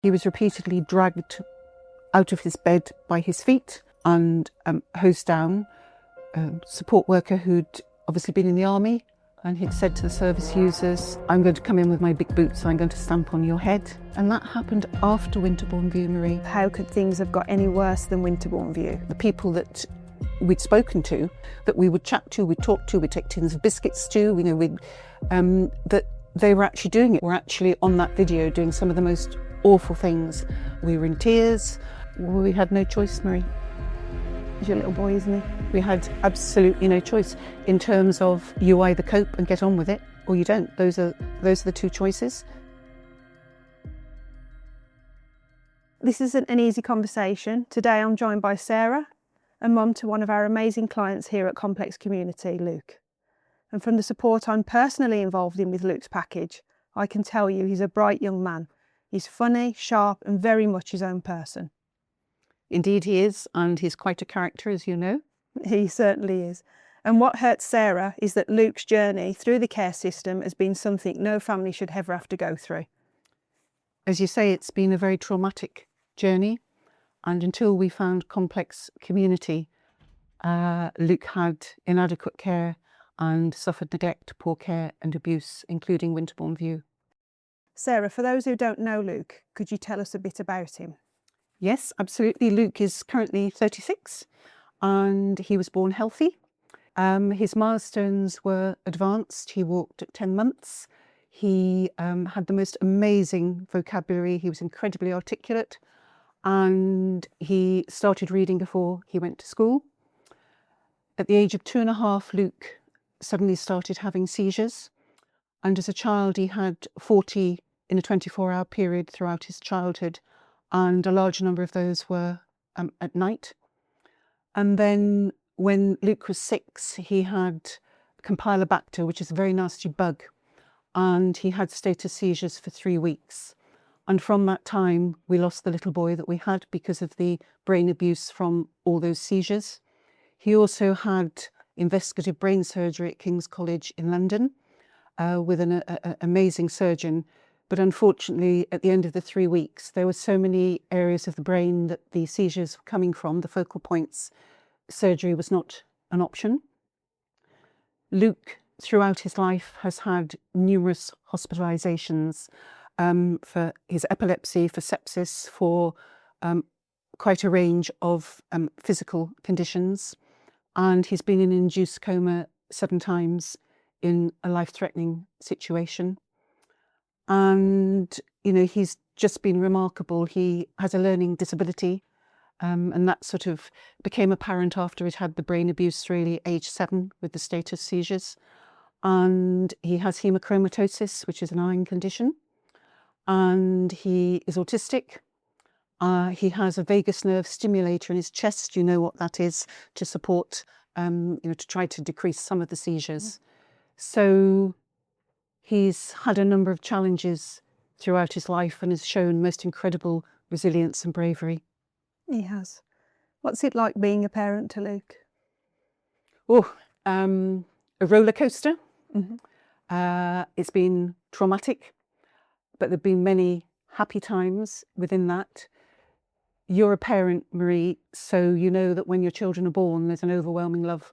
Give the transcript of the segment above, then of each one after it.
He was repeatedly dragged out of his bed by his feet and hosed down. A support worker who'd obviously been in the army, and he'd said to the service users, "I'm going to come in with my big boots, I'm going to stamp on your head." And that happened after Winterbourne View, Marie. How could things have got any worse than Winterbourne View? The people that we'd spoken to, that we would chat to, we'd talk to, we'd take tins of biscuits to, that they were actually doing it. We're actually on that video doing some of the most awful things. We were in tears. We had no choice, Marie. He's your little boy, isn't he? We had absolutely no choice in terms of you either cope and get on with it or you don't. Those are the two choices. This isn't an easy conversation. Today I'm joined by Sarah, a mum to one of our amazing clients here at Complex Community, Luke. And from the support I'm personally involved in with Luke's package, I can tell you he's a bright young man. He's funny, sharp and very much his own person. Indeed he is, and he's quite a character, as you know. He certainly is. And what hurts Sarah is that Luke's journey through the care system has been something no family should ever have to go through. As you say, it's been a very traumatic journey, and until we found Complex Community, Luke had inadequate care and suffered neglect, poor care and abuse, including Winterbourne View. Sarah, for those who don't know Luke, could you tell us a bit about him? Yes, absolutely. Luke is currently 36 and he was born healthy. His milestones were advanced. He walked at 10 months. He had the most amazing vocabulary. He was incredibly articulate and he started reading before he went to school. At the age of 2.5, Luke suddenly started having seizures. And as a child, he had 40 in a 24-hour period throughout his childhood. And a large number of those were at night. And then when Luke was 6, he had Campylobacter, which is a very nasty bug, and he had status seizures for 3 weeks. And from that time, we lost the little boy that we had because of the brain abuse from all those seizures. He also had investigative brain surgery at King's College in London with an amazing surgeon. But unfortunately, at the end of the 3 weeks, there were so many areas of the brain that the seizures were coming from, the focal points. Surgery was not an option. Luke, throughout his life, has had numerous hospitalisations for his epilepsy, for sepsis, for quite a range of physical conditions. And he's been in an induced coma 7 times in a life-threatening situation. And, you know, he's just been remarkable. He has a learning disability, and that sort of became apparent after he'd had the brain abuse, really, age 7 with the status seizures. And he has hemochromatosis, which is an iron condition. And he is autistic. He has a vagus nerve stimulator in his chest. You know what that is, to support, to try to decrease some of the seizures. So he's had a number of challenges throughout his life and has shown most incredible resilience and bravery. He has. What's it like being a parent to Luke? Oh, a roller coaster. It's been traumatic, but there have been many happy times within that. You're a parent, Marie, so you know that when your children are born, there's an overwhelming love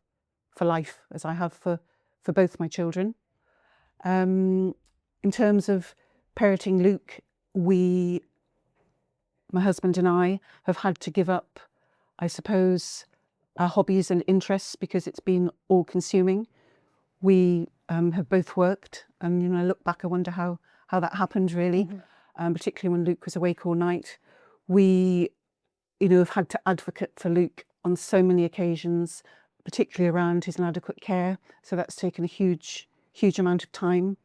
for life, as I have for both my children. In terms of parenting Luke, my husband and I, have had to give up, I suppose, our hobbies and interests because it's been all-consuming. We have both worked, and I look back, I wonder how that happened, really, particularly when Luke was awake all night. We, have had to advocate for Luke on so many occasions, particularly around his inadequate care. So that's taken a huge amount of time.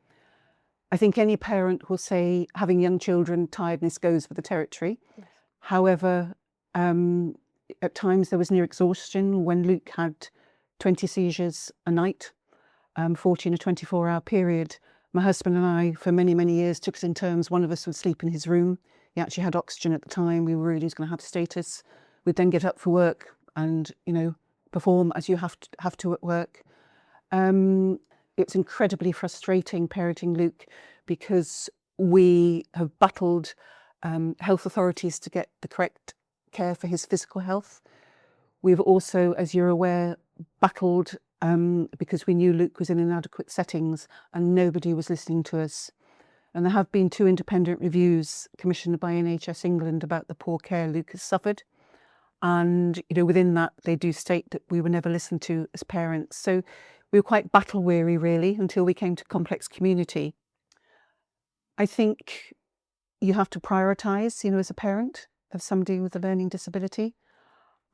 I think any parent will say having young children, tiredness goes with the territory. Yes. However, at times there was near exhaustion when Luke had 20 seizures a night, 40 in a 24-hour period. My husband and I, for many, many years, took it in turns. One of us would sleep in his room. He actually had oxygen at the time. We were worried he was going to have status. We'd then get up for work and, perform as you have to at work. It's incredibly frustrating parenting Luke because we have battled health authorities to get the correct care for his physical health. We've also, as you're aware, battled because we knew Luke was in inadequate settings and nobody was listening to us. And there have been 2 independent reviews commissioned by NHS England about the poor care Luke has suffered. And, within that, they do state that we were never listened to as parents. So we were quite battle weary, really, until we came to complex community. I think you have to prioritise, as a parent of somebody with a learning disability.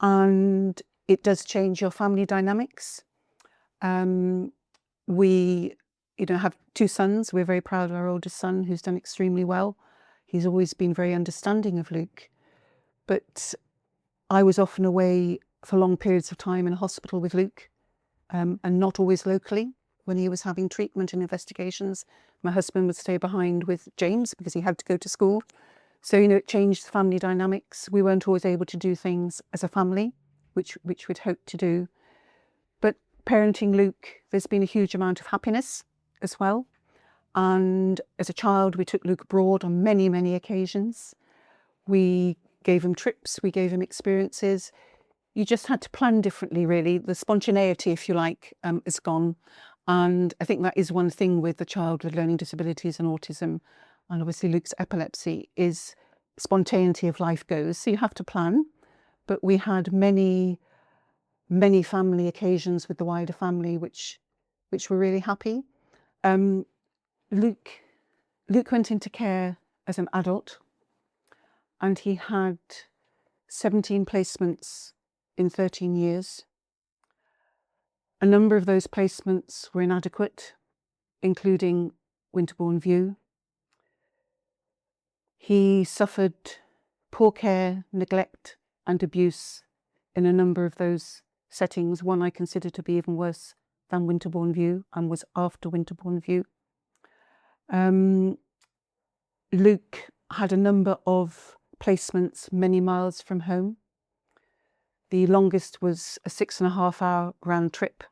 And it does change your family dynamics. We, have 2 sons. We're very proud of our oldest son, who's done extremely well. He's always been very understanding of Luke. But I was often away for long periods of time in a hospital with Luke, and not always locally. When he was having treatment and investigations, my husband would stay behind with James because he had to go to school. So, it changed the family dynamics. We weren't always able to do things as a family, which we'd hoped to do. But parenting Luke, there's been a huge amount of happiness as well. And as a child, we took Luke abroad on many, many occasions. We gave him trips, we gave him experiences. You just had to plan differently, really. The spontaneity, if you like, is gone. And I think that is one thing with the child with learning disabilities and autism, and obviously Luke's epilepsy, is spontaneity of life goes. So you have to plan. But we had many, many family occasions with the wider family, which were really happy. Luke went into care as an adult, and he had 17 placements in 13 years. A number of those placements were inadequate, including Winterbourne View. He suffered poor care, neglect and abuse in a number of those settings. One I consider to be even worse than Winterbourne View, and was after Winterbourne View. Luke had a number of placements many miles from home. The longest was a 6.5-hour round trip,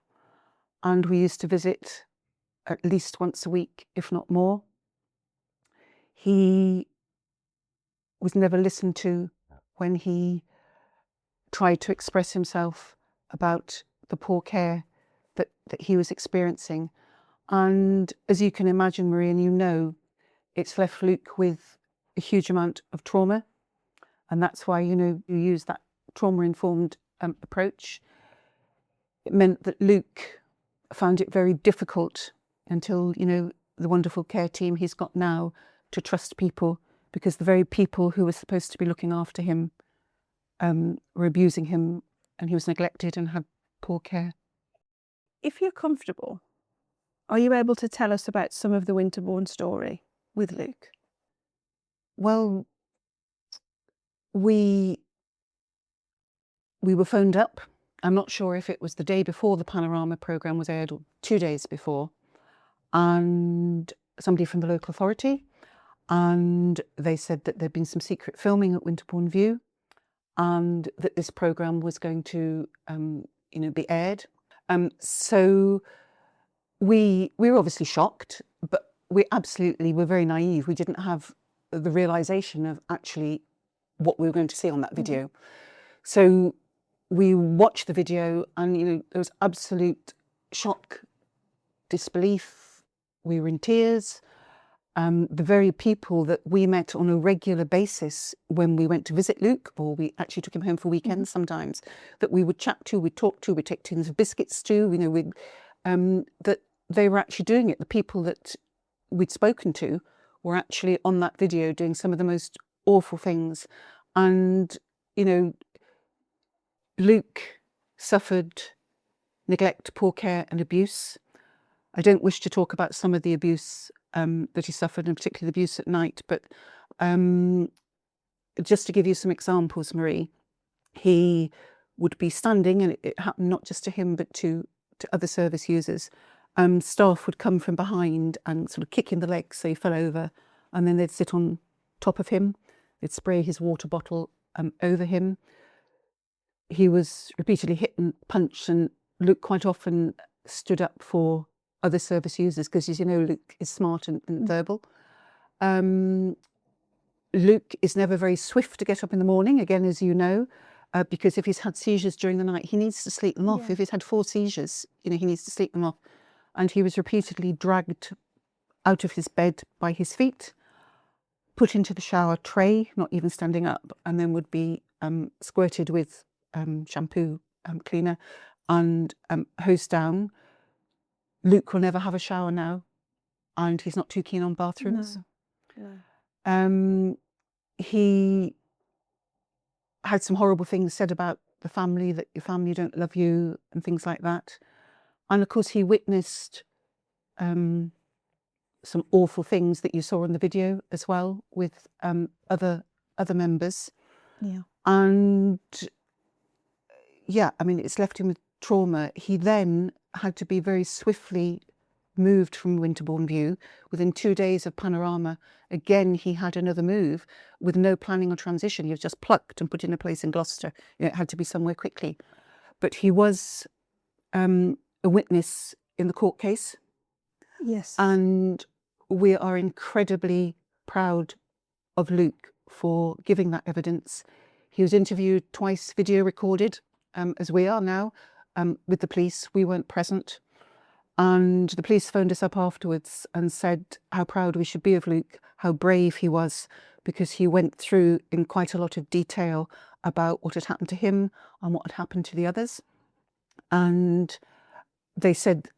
and we used to visit at least once a week, if not more. He was never listened to when he tried to express himself about the poor care that he was experiencing. And as you can imagine, Marie, and it's left Luke with a huge amount of trauma. And that's why, you use that trauma-informed approach. It meant that Luke found it very difficult until, the wonderful care team he's got now, to trust people, because the very people who were supposed to be looking after him were abusing him, and he was neglected and had poor care. If you're comfortable, are you able to tell us about some of the Winterbourne story with Luke? Well, we were phoned up. I'm not sure if it was the day before the Panorama programme was aired or 2 days before, and somebody from the local authority, and they said that there'd been some secret filming at Winterbourne View, and that this programme was going to be aired. So we were obviously shocked, but we absolutely were very naive. We didn't have the realisation of actually what we were going to see on that video. So we watched the video, and there was absolute shock, disbelief. We were in tears. The very people that we met on a regular basis when we went to visit Luke, or we actually took him home for weekends sometimes, that we would chat to, we'd talk to, we'd take tins of biscuits to, that they were actually doing it. The people that we'd spoken to were actually on that video doing some of the most awful things. And, Luke suffered neglect, poor care and abuse. I don't wish to talk about some of the abuse that he suffered, and particularly the abuse at night, but just to give you some examples, Marie, he would be standing, and it happened not just to him but to other service users. Staff would come from behind and sort of kick in the legs so he fell over, and then they'd sit on top of him. They'd spray his water bottle over him. He was repeatedly hit and punched, and Luke quite often stood up for other service users because, as you know, Luke is smart and verbal. Luke is never very swift to get up in the morning, again, as you know, because if he's had seizures during the night, he needs to sleep them off. Yeah. If he's had 4 seizures, he needs to sleep them off. And he was repeatedly dragged out of his bed by his feet, put into the shower tray, not even standing up, and then would be squirted with shampoo cleaner and hosed down. Luke will never have a shower now, and he's not too keen on bathrooms. No. He had some horrible things said about the family, that your family don't love you and things like that. And of course he witnessed some awful things that you saw in the video as well with other members. Yeah. And yeah, I mean, it's left him with trauma. He then had to be very swiftly moved from Winterbourne View. Within 2 days of Panorama, again, he had another move with no planning or transition. He was just plucked and put in a place in Gloucester. It had to be somewhere quickly. But he was a witness in the court case. Yes. And we are incredibly proud of Luke for giving that evidence. He was interviewed twice, video recorded, as we are now, with the police. We weren't present. And the police phoned us up afterwards and said how proud we should be of Luke, how brave he was, because he went through in quite a lot of detail about what had happened to him and what had happened to the others. And they said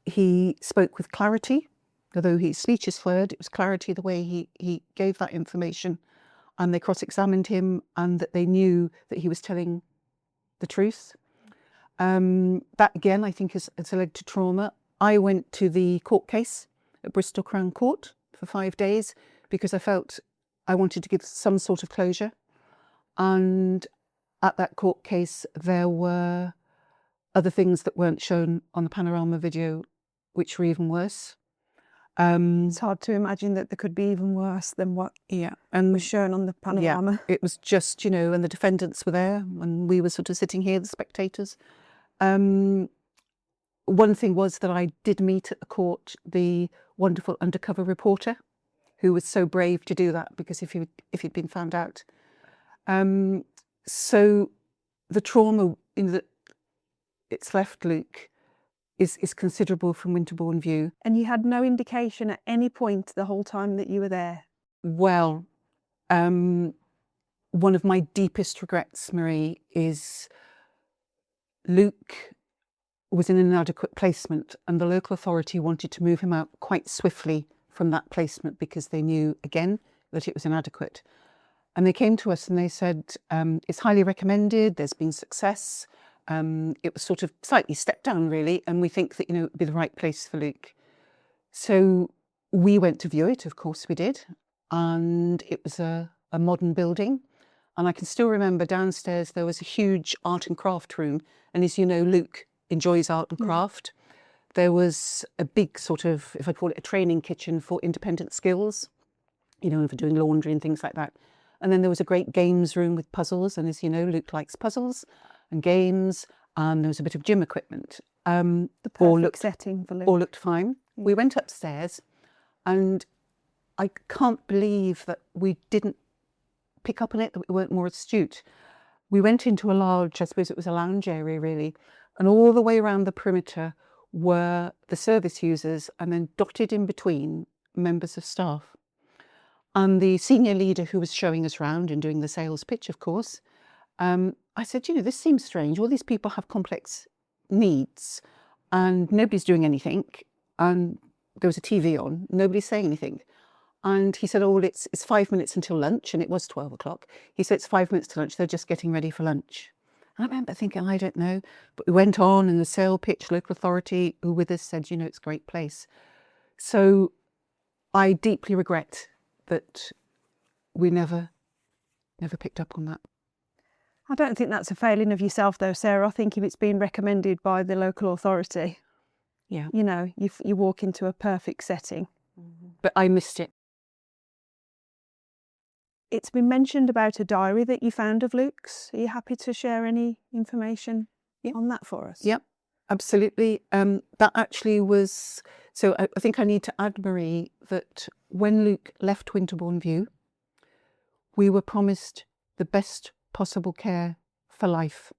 he spoke with clarity, although his speech is slurred, it was clarity the way he gave that information. And they cross-examined him, and that they knew that he was telling the truth. That again, I think, has led to trauma. I went to the court case at Bristol Crown Court for 5 days because I felt I wanted to give some sort of closure. And at that court case, there were other things that weren't shown on the Panorama video, which were even worse. It's hard to imagine that there could be even worse than what was shown on the Panorama. Yeah, it was just, and the defendants were there and we were sort of sitting here, the spectators. One thing was that I did meet at the court the wonderful undercover reporter who was so brave to do that, because if he'd been found out. So the trauma that it's left Luke is considerable from Winterbourne View. And you had no indication at any point the whole time that you were there? Well, one of my deepest regrets, Marie, is Luke was in an inadequate placement, and the local authority wanted to move him out quite swiftly from that placement because they knew, again, that it was inadequate. And they came to us and they said, it's highly recommended, there's been success. It was sort of slightly stepped down, really, and we think that, it would be the right place for Luke. So we went to view it, of course we did, and it was a modern building. And I can still remember downstairs there was a huge art and craft room, and as you know, Luke enjoys art and craft. There was a big sort of, if I call it a training kitchen for independent skills, for doing laundry and things like that. And then there was a great games room with puzzles, and as you know, Luke likes puzzles and games, and there was a bit of gym equipment. The perfect setting for Luke. All looked fine. Yeah. We went upstairs, and I can't believe that we didn't pick up on it, that we weren't more astute. We went into a large, I suppose it was a lounge area really, and all the way around the perimeter were the service users, and then dotted in between members of staff. And the senior leader who was showing us around and doing the sales pitch, of course, I said, this seems strange. All these people have complex needs and nobody's doing anything. And there was a TV on, nobody's saying anything. And he said, it's 5 minutes until lunch. And it was 12 o'clock. He said, it's 5 minutes to lunch. They're just getting ready for lunch. And I remember thinking, I don't know. But we went on, and the sale pitch, local authority who with us said, it's a great place. So I deeply regret that we never picked up on that. I don't think that's a failing of yourself though, Sarah. I think if it's been recommended by the local authority, you walk into a perfect setting. But I missed it. It's been mentioned about a diary that you found of Luke's. Are you happy to share any information on that for us? Yep, absolutely. That actually was, so I think I need to add, Marie, that when Luke left Winterbourne View, We were promised the best possible care for life.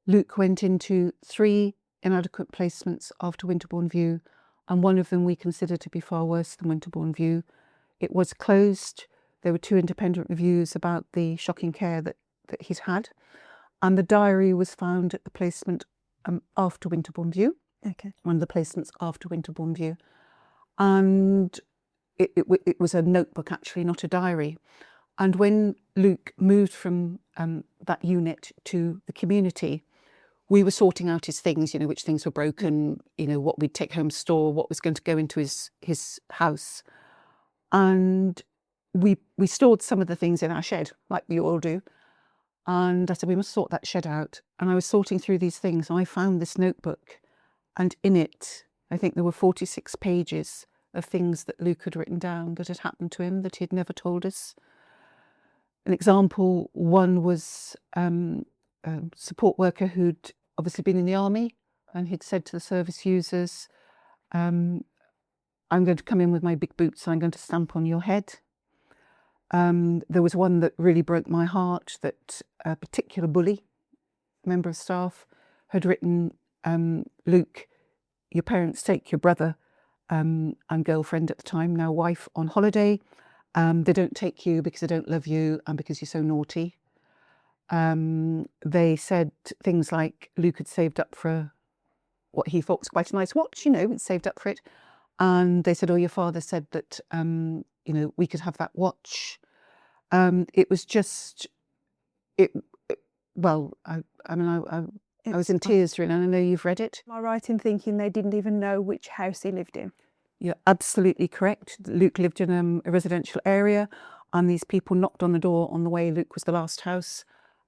Luke went into 3 inadequate placements after Winterbourne View, and one of them we consider to be far worse than Winterbourne View. It was closed. There were 2 independent reviews about the shocking care that he'd had, and the diary was found at the placement after Winterbourne View. Okay. One of the placements after Winterbourne View, and it was a notebook actually, not a diary. And when Luke moved from that unit to the community, we were sorting out his things, which things were broken, what we'd take home store, what was going to go into his house. And we stored some of the things in our shed, like we all do. And I said, we must sort that shed out. And I was sorting through these things, and I found this notebook. And in it, I think there were 46 pages of things that Luke had written down that had happened to him that he'd never told us. An example, one was a support worker who'd obviously been in the army, and he'd said to the service users, I'm going to come in with my big boots and I'm going to stamp on your head. There was one that really broke my heart, that a particular bully, member of staff, had written, Luke, your parents take your brother and girlfriend at the time, now wife, on holiday. They don't take you because they don't love you and because you're so naughty. They said things like Luke had saved up for what he thought was quite a nice watch, he'd saved up for it. And they said, oh, your father said that, we could have that watch. It was just, well, I was in tears really, and I know you've read it. Am I right in thinking they didn't even know which house he lived in? You're absolutely correct. Luke lived in a residential area, and these people knocked on the door on the way Luke was the last house,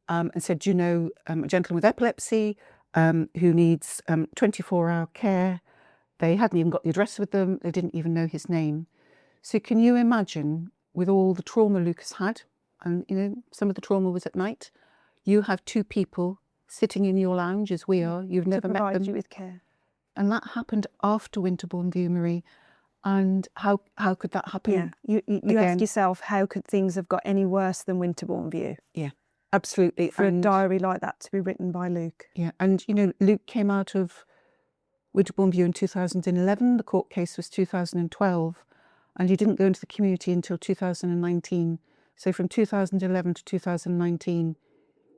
and said, do you know a gentleman with epilepsy who needs 24-hour care? They hadn't even got the address with them. They didn't even know his name. So can you imagine, with all the trauma Luke has had, and some of the trauma was at night, you have 2 people sitting in your lounge as we are. You've never met them. To provide you with care. And that happened after Winterbourne View, Marie. And how could that happen? Yeah, you ask yourself, how could things have got any worse than Winterbourne View? Yeah, absolutely. For a diary like that to be written by Luke. Yeah, and Luke came out of Winterbourne View in 2011. The court case was 2012, and he didn't go into the community until 2019. So from 2011 to 2019,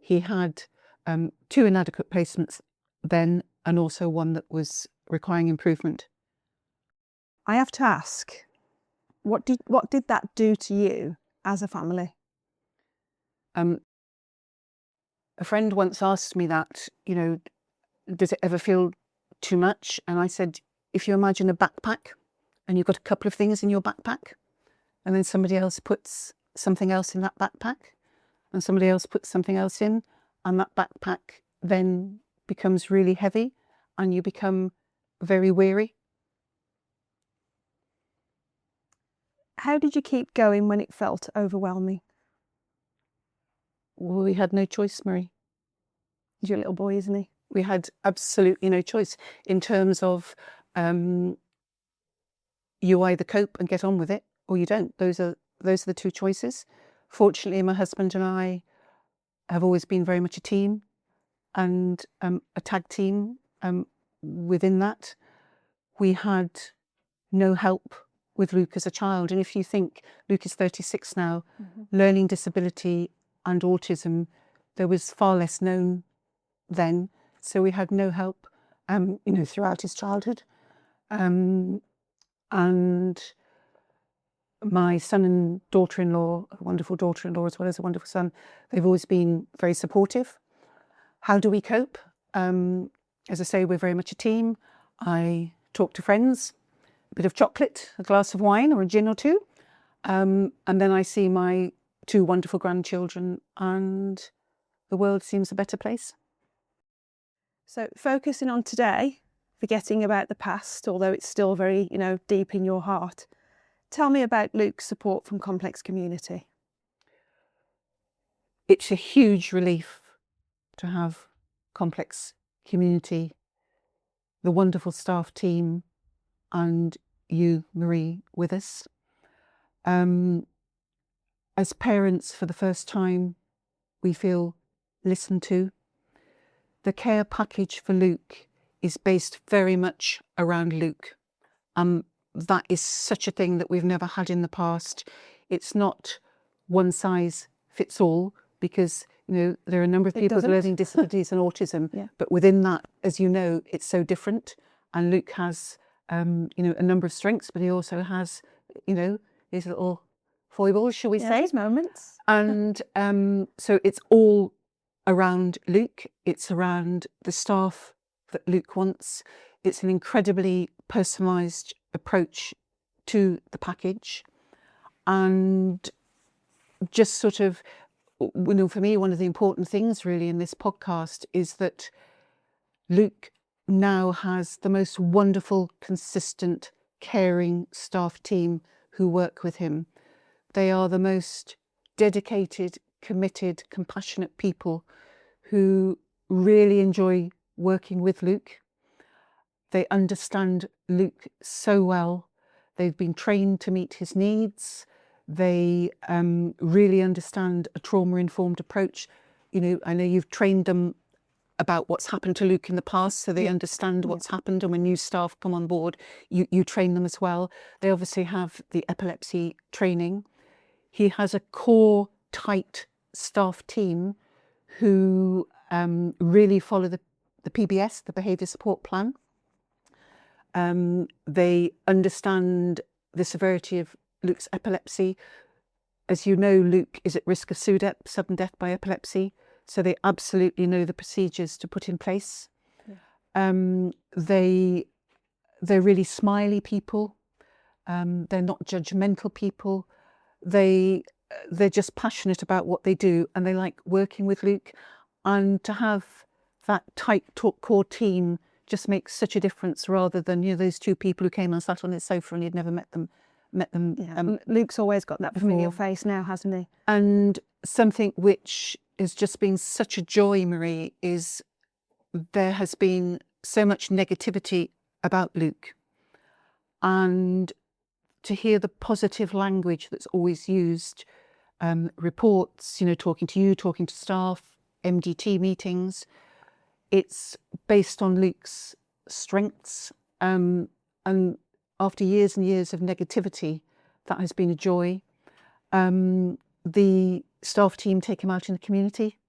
he had 2 inadequate placements then, and also one that was requiring improvement. I have to ask, what did that do to you as a family? A friend once asked me that, does it ever feel too much? And I said, if you imagine a backpack and you've got a couple of things in your backpack, and then somebody else puts something else in that backpack, and somebody else puts something else in, and that backpack then becomes really heavy and you become very weary. How did you keep going when it felt overwhelming? Well, we had no choice, Marie. He's your little boy, isn't he? We had absolutely no choice in terms of you either cope and get on with it or you don't. Those are the 2 choices. Fortunately, my husband and I have always been very much a team, and a tag team within that. We had no help with Luke as a child. And if you think Luke is 36 now, learning disability and autism, there was far less known then. So we had no help, throughout his childhood. And my son and daughter-in-law, a wonderful daughter-in-law as well as a wonderful son, they've always been very supportive. How do we cope? As I say, we're very much a team. I talk to friends, a bit of chocolate, a glass of wine or a gin or 2. And then I see my 2 wonderful grandchildren, and the world seems a better place. So focusing on today, forgetting about the past, although it's still very, deep in your heart. Tell me about Luke's support from Complex Community. It's a huge relief to have Complex Community, the wonderful staff team, and you, Marie, with us. as parents, for the first time, we feel listened to. The care package for Luke is based very much around Luke. That is such a thing that we've never had in the past. It's not one size fits all, because there are a number of people with learning disabilities and autism, Yeah. but within that, as you know, it's so different. And Luke has a number of strengths, but he also has his little foibles, shall we say? These moments. And so it's all around Luke. It's around the staff that Luke wants. It's an incredibly personalised approach to the package. And just sort of, for me, one of the important things really in this podcast is that Luke now has the most wonderful, consistent, caring staff team who work with him. They are the most dedicated, committed, compassionate people who really enjoy working with Luke. They understand Luke so well. They've been trained to meet his needs. They really understand a trauma-informed approach. I know you've trained them about what's happened to Luke in the past, so they understand what's happened, and when new staff come on board, you train them as well. They obviously have the epilepsy training. He has a core, tight staff team who really follow the PBS, the Behaviour Support Plan. They understand the severity of Luke's epilepsy. As you know, Luke is at risk of SUDEP, sudden death by epilepsy, so they absolutely know the procedures to put in place. Yeah. They're really smiley people. They're not judgmental people. They're just passionate about what they do, and they like working with Luke. And to have that tight core team just makes such a difference, rather than those two people who came and sat on his sofa and you'd never met them. Yeah. Luke's always got that familiar face now, hasn't he? And something which has just been such a joy, Marie, is there has been so much negativity about Luke, and to hear the positive language that's always used, reports, talking to you, talking to staff, MDT meetings, it's based on Luke's strengths. And after years and years of negativity, that has been a joy. The staff team take him out in the community,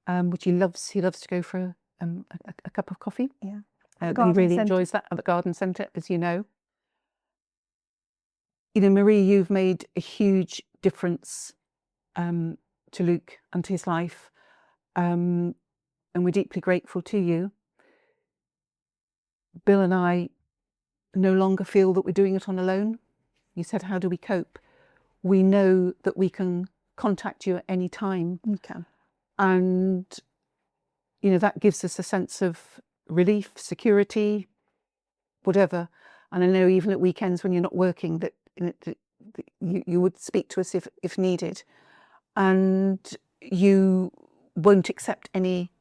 which he loves. He loves to go for a cup of coffee. Yeah, he really enjoys that at the garden centre, as you know. Marie, you've made a huge difference to Luke and to his life, and we're deeply grateful to you. Bill and I no longer feel that we're doing it on alone. You said, how do we cope? We know that we can contact you at any time. You can. And, that gives us a sense of relief, security, whatever. And I know even at weekends when you're not working that you would speak to us if needed. And you won't accept any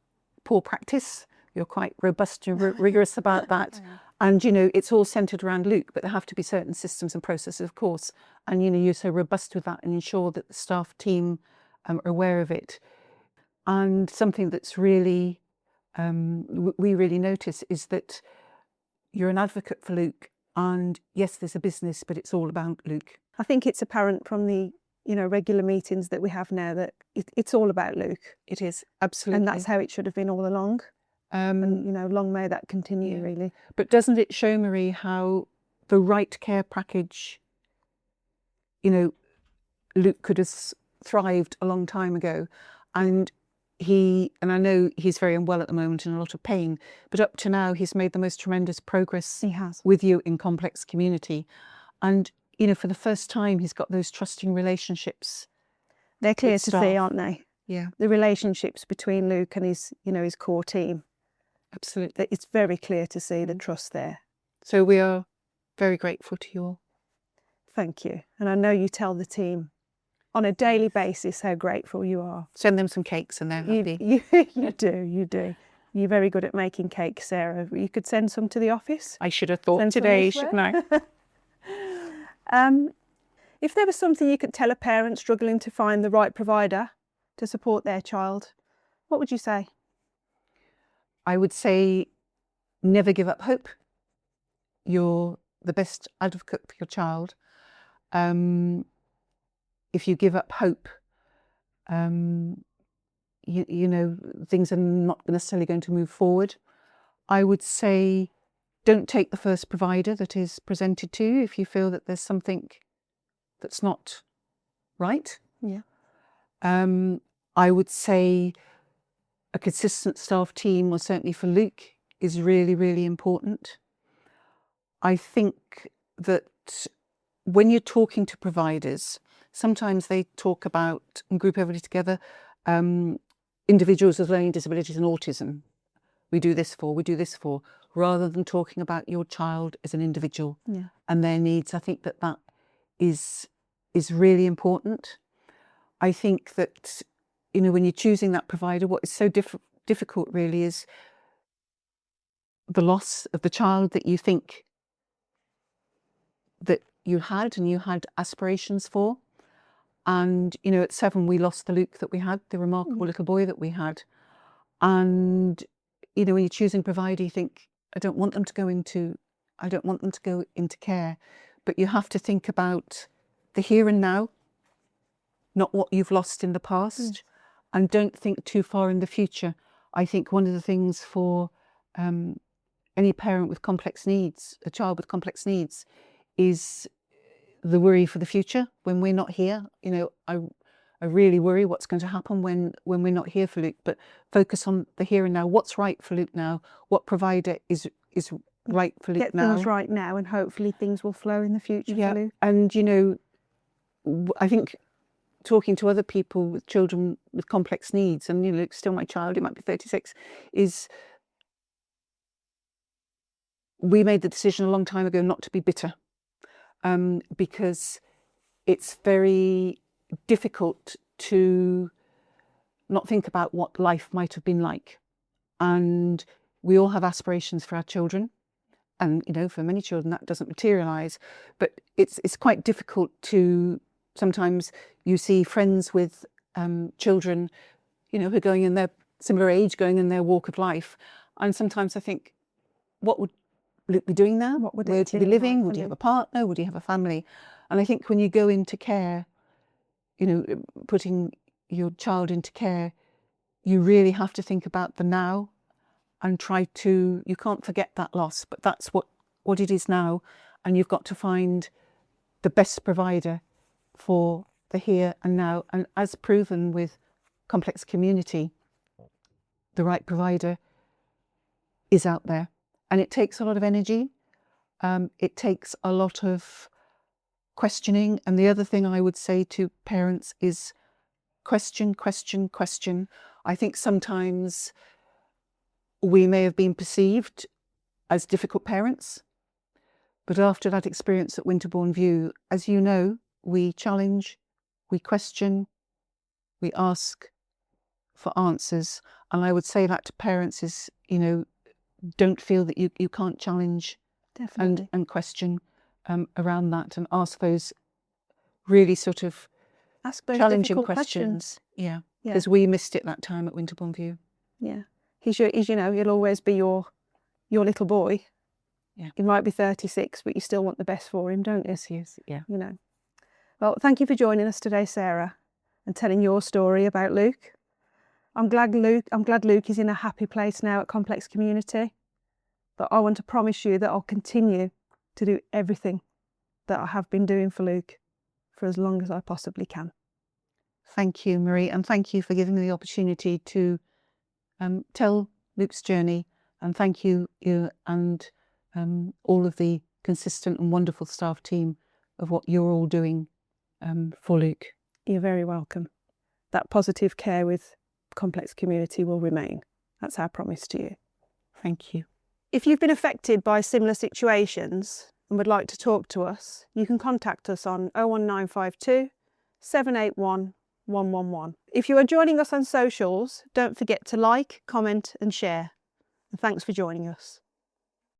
poor practice. You're quite robust and rigorous about that. And, it's all centred around Luke, but there have to be certain systems and processes, of course. And, you're so robust with that and ensure that the staff team are aware of it. And something that's really, we really notice is that you're an advocate for Luke. And yes, there's a business, but it's all about Luke. I think it's apparent from the, regular meetings that we have now that it's all about Luke. It is, absolutely. And that's how it should have been all along. And, long may that continue, really. But doesn't it show, Marie, how the right care package, Luke could have thrived a long time ago. And I know he's very unwell at the moment and in a lot of pain, but up to now, he's made the most tremendous progress with you in complex community. And, for the first time, he's got those trusting relationships. They're clear to see, aren't they? Yeah. The relationships between Luke and his, his core team. Absolutely. It's very clear to see the trust there. So we are very grateful to you all. Thank you. And I know you tell the team on a daily basis how grateful you are. Send them some cakes and they're happy. You do. You're very good at making cakes, Sarah. You could send some to the office. I should have thought today, shouldn't I? If there was something you could tell a parent struggling to find the right provider to support their child, what would you say? I would say never give up hope. You're the best advocate for your child. If you give up hope, you know, things are not necessarily going to move forward. I would say don't take the first provider that is presented to you if you feel that there's something that's not right. Yeah. I would say a consistent staff team, or certainly for Luke, is really, really important. I think that when you're talking to providers, sometimes they talk about and group everybody together, individuals with learning disabilities and autism. We do this for, rather than talking about your child as an individual and their needs. I think that that is really important. I think that, you know, when you're choosing that provider, what is so difficult really is the loss of the child that you think that you had and you had aspirations for. And, you know, at 7, we lost the Luke that we had, the remarkable little boy that we had. And, you know, when you're choosing provider, you think, I don't want them to go into care. But you have to think about the here and now, not what you've lost in the past, and don't think too far in the future. I think one of the things for any parent with complex needs, a child with complex needs, is the worry for the future when we're not here. You know, I really worry what's going to happen when we're not here for Luke, but focus on the here and now. What's right for Luke now? What provider is right for Luke now? Get things right now, and hopefully things will flow in the future for Luke. And, you know, I think talking to other people with children with complex needs, and, you know, Luke's still my child, he might be 36, is we made the decision a long time ago not to be bitter, because it's very difficult to not think about what life might have been like. And we all have aspirations for our children. And, you know, for many children that doesn't materialise. But it's quite difficult to, sometimes you see friends with children, you know, who are going in their similar age, going in their walk of life. And sometimes I think, what would Luke be doing now? Where would he be living? Would he have a partner? Would he have a family? And I think when you go into care, you know, putting your child into care, you really have to think about the now and try to, you can't forget that loss, but that's what it is now. And you've got to find the best provider for the here and now. And as proven with Complex Community, the right provider is out there. And it takes a lot of energy. It takes a lot of questioning. And the other thing I would say to parents is question, question, question. I think sometimes we may have been perceived as difficult parents, but after that experience at Winterbourne View, as you know, we challenge, we question, we ask for answers. And I would say that to parents is, you know, don't feel that you can't challenge and question around that, and ask those really sort of challenging questions. Yeah, because we missed it that time at Winterbourne View. Yeah, he's you know, he'll always be your little boy. Yeah, he might be 36, but you still want the best for him, don't you? Yes, he is. Yeah. You know. Well, thank you for joining us today, Sarah, and telling your story about Luke. I'm glad Luke is in a happy place now at Complex Community. But I want to promise you that I'll continue to do everything that I have been doing for Luke for as long as I possibly can. Thank you, Marie, and thank you for giving me the opportunity to tell Luke's journey, and thank you and all of the consistent and wonderful staff team of what you're all doing for Luke. You're very welcome. That positive care with Complex Community will remain. That's our promise to you. Thank you. If you've been affected by similar situations and would like to talk to us, you can contact us on 01952 781 111. If you are joining us on socials, don't forget to like, comment and share. And thanks for joining us.